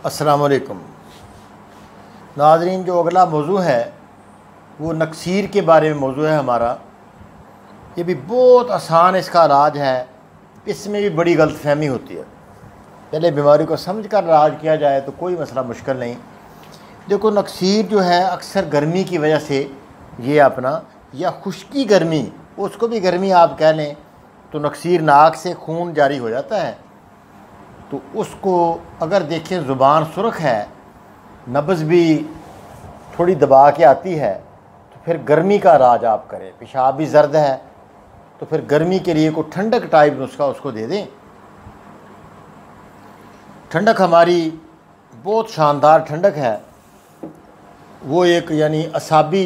अस्सलाम वालेकुम नाज़रीन। जो अगला मौजू है वो नक्सीर के बारे में मौजू है हमारा। ये भी बहुत आसान इसका इलाज है, इसमें भी बड़ी गलतफहमी होती है। पहले बीमारी को समझ कर इलाज किया जाए तो कोई मसला मुश्किल नहीं। देखो, नक्सीर जो है अक्सर गर्मी की वजह से ये अपना, या खुश्की गर्मी, उसको भी गर्मी आप कह लें, तो नक्सीर नाक से खून जारी हो जाता है। तो उसको अगर देखें ज़ुबान सुर्ख है, नब्ज़ भी थोड़ी दबा के आती है, तो फिर गर्मी का इलाज आप करें। पेशाब भी ज़र्द है तो फिर गर्मी के लिए कोई ठंडक टाइप नुस्खा उसको दे दें। ठंडक हमारी बहुत शानदार ठंडक है, वो एक यानी असाबी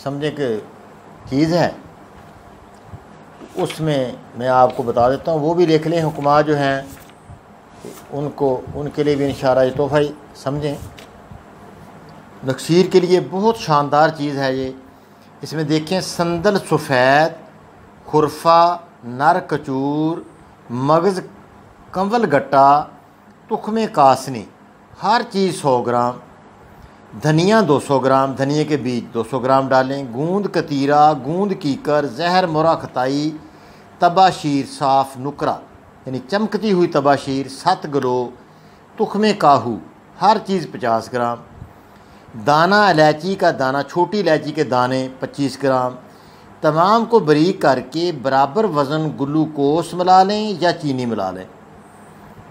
समझे कि चीज़ है। उसमें मैं आपको बता देता हूँ, वो भी लिख लें। हुक्मा जो हैं उनको, उनके लिए भी इंशाअल्लाह ये तोहफ़ा ही समझें। नक्सीर के लिए बहुत शानदार चीज़ है ये। इसमें देखें, संदल सफ़ेद, खुरफा, नर कचूर, मगज़ कंवल गट्टा, तुख्मे कासनी, हर चीज़ 100 ग्राम, धनिया 200 ग्राम, धनिए के बीज 200 ग्राम डालें, गूंद कतीरा, गूंद कीकर, जहर मोरा खताई, तबाशीर साफ़ नुकरा यानी चमकती हुई तबाशीर 7 किलो, तुख्मे काहू हर चीज़ 50 ग्राम, दाना इलायची का दाना, छोटी इलायची के दाने 25 ग्राम। तमाम को बारीक करके बराबर वज़न ग्लूकोस मिला लें या चीनी मिला लें।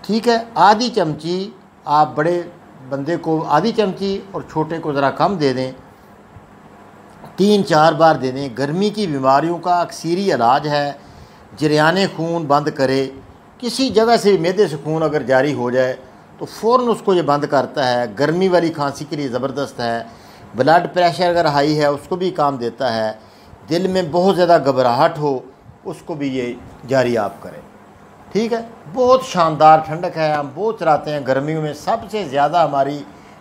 ठीक है, आधी चमची आप बड़े बंदे को आधी चमची और छोटे को ज़रा कम दे दें। 3-4 बार दे दें। गर्मी की बीमारियों का अक्सरी इलाज है। जरियाने खून बंद करे। किसी जगह से मैदे से खून अगर जारी हो जाए तो फ़ौरन उसको ये बंद करता है। गर्मी वाली खांसी के लिए ज़बरदस्त है। ब्लड प्रेशर अगर हाई है उसको भी काम देता है। दिल में बहुत ज़्यादा घबराहट हो उसको भी ये जारी आप करें। ठीक है, बहुत शानदार ठंडक है। हम बहुत चलाते हैं गर्मियों में। सबसे ज़्यादा हमारी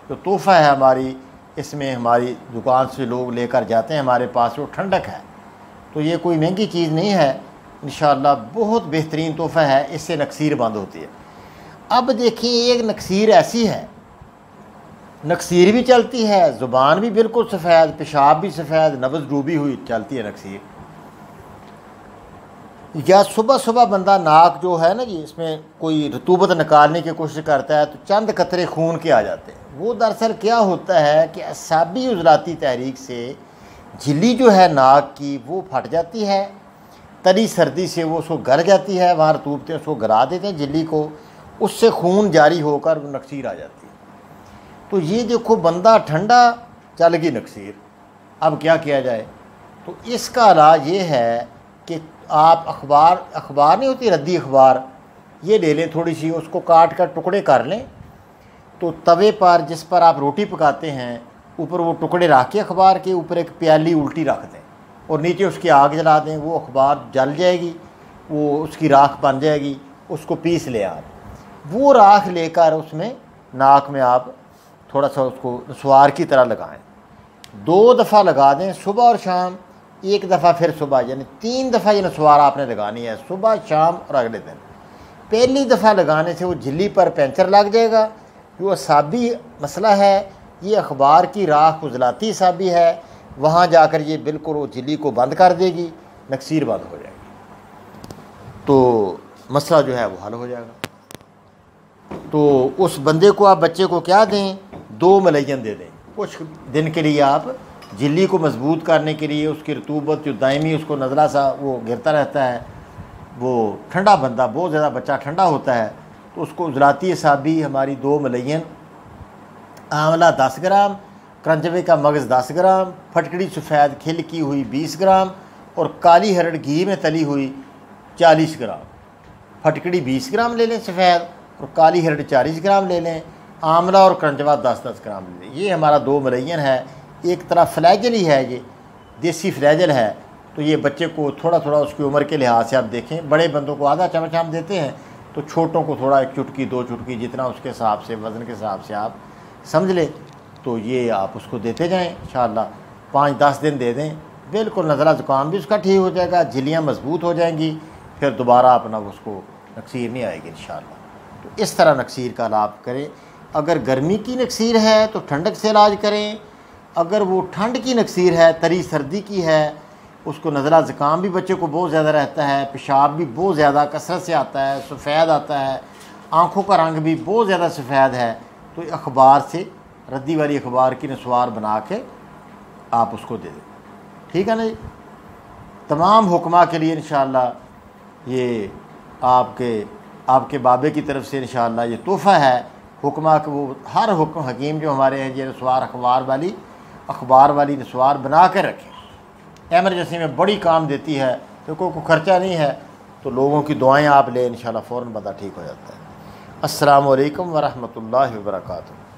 जो तोहफ़ा है हमारी, इसमें हमारी दुकान से लोग लेकर जाते हैं हमारे पास, वो ठंडक है। तो ये कोई महंगी चीज़ नहीं है, इंशाअल्लाह बहुत बेहतरीन तोहफ़ा है। इससे नक्सीर बंद होती है। अब देखिए, एक नक्सीर ऐसी है, नक्सीर भी चलती है, ज़ुबान भी बिल्कुल सफ़ेद, पेशाब भी सफ़ेद, नब्ज़ डूबी हुई चलती है नक्सीर। या सुबह सुबह बंदा नाक जो है ना जी, इसमें कोई रतूबत निकालने की कोशिश करता है तो चंद कतरे खून के आ जाते हैं। वो दरअसल क्या होता है कि असाबी उज़लाती तहरीक से झिल्ली जो है नाक की वो फट जाती है। तली सर्दी से वो उसको गल जाती है, वहाँ रतूबतें उसको गला देते हैं झिल्ली को, उससे खून जारी होकर नक्सीर आ जाती है। तो ये देखो, बंदा ठंडा, चल गई नक्सीर। अब क्या किया जाए? तो इसका इलाज ये है कि आप अखबार नहीं होती, रद्दी अखबार, ये ले लें थोड़ी सी, उसको काट कर टुकड़े कर लें। तो तवे पर जिस पर आप रोटी पकाते हैं, ऊपर वो टुकड़े रख के अखबार के ऊपर एक प्याली उल्टी रख दें और नीचे उसकी आग जला दें। वो अखबार जल जाएगी, वो उसकी राख बन जाएगी। उसको पीस लें आप। वो राख लेकर उसमें नाक में आप थोड़ा सा उसको नसवार की तरह लगाएं। 2 दफ़ा लगा दें, सुबह और शाम। 1 दफ़ा फिर सुबह, यानी 3 दफ़ा ये नसवार आपने लगानी है, सुबह, शाम और अगले दिन। पहली दफ़ा लगाने से वो झिल्ली पर पैंचर लग जाएगा। जो असाबी मसला है, ये अखबार की राख उजलाती असाबी है, वहाँ जाकर ये बिल्कुल वो झिल्ली को बंद कर देगी, नक्सीर बंद हो जाएगी। तो मसला जो है वो हल हो जाएगा। तो उस बंदे को आप, बच्चे को क्या दें? 2 मलैयन दे दें कुछ दिन के लिए। आप झिल्ली को मजबूत करने के लिए, उसकी रतूबत जो दायमी उसको नज़ला सा वो गिरता रहता है, वो ठंडा बंदा, बहुत ज़्यादा बच्चा ठंडा होता है, तो उसको उजलाती असाबी हमारी 2 मलैयन, आंवला 10 ग्राम, करंजवे का मगज़ 10 ग्राम, फटकड़ी सफ़ेद खिल की हुई 20 ग्राम और काली हरड़ घी में तली हुई 40 ग्राम। फटकड़ी 20 ग्राम ले लें सफ़ेद, और काली हरड़ 40 ग्राम ले लें। आंवला और करंजवा 10-10 ग्राम ले लें। ये हमारा 2 मलैयन है। एक तरह फ्लैजल ही है, ये देसी फ्लैजल है। तो ये बच्चे को थोड़ा थोड़ा उसकी उम्र के लिहाज से आप देखें, बड़े बंदों को आधा चम्मच हम देते हैं, तो छोटों को थोड़ा 1 चुटकी 2 चुटकी, जितना उसके हिसाब से, वज़न के हिसाब से आप समझ लें। तो ये आप उसको देते जाएं इंशाअल्लाह। 5-10 दिन दे दें, बिल्कुल नज़ला ज़ुकाम भी उसका ठीक हो जाएगा, झिल्लियाँ मजबूत हो जाएंगी, फिर दोबारा अपना उसको नक्सीर नहीं आएगी इंशाअल्लाह। तो इस तरह नक्सीर का लाभ करें। अगर गर्मी की नक्सीर है तो ठंडक से इलाज करें, अगर वो ठंड की नक्सीर है, तरी सर्दी की है, उसको नज़ला ज़ुकाम भी बच्चे को बहुत ज़्यादा रहता है, पेशाब भी बहुत ज़्यादा कसरत से आता है, सफ़ेद आता है, आँखों का रंग भी बहुत ज़्यादा सफ़ेद है, तो अखबार से रद्दी वाली अखबार की नस्वार बना के आप उसको दे दें। ठीक है ना जी। तमाम हुक्मा के लिए इंशाअल्लाह ये आपके बाबे की तरफ से इंशाअल्लाह ये तोहफ़ा है हुक्मा के। वो हर हुक्म हकीम जो हमारे हैं ये नस्वार अखबार वाली नस्वार बना कर रखें। एमरजेंसी में बड़ी काम देती है, तो कोई ख़र्चा नहीं है, तो लोगों की दुआएं आप लें, इंशाअल्लाह फ़ौरन बंदा ठीक हो जाता है। अस्सलामु अलैकुम व रहमतुल्लाहि व बरकातुहू।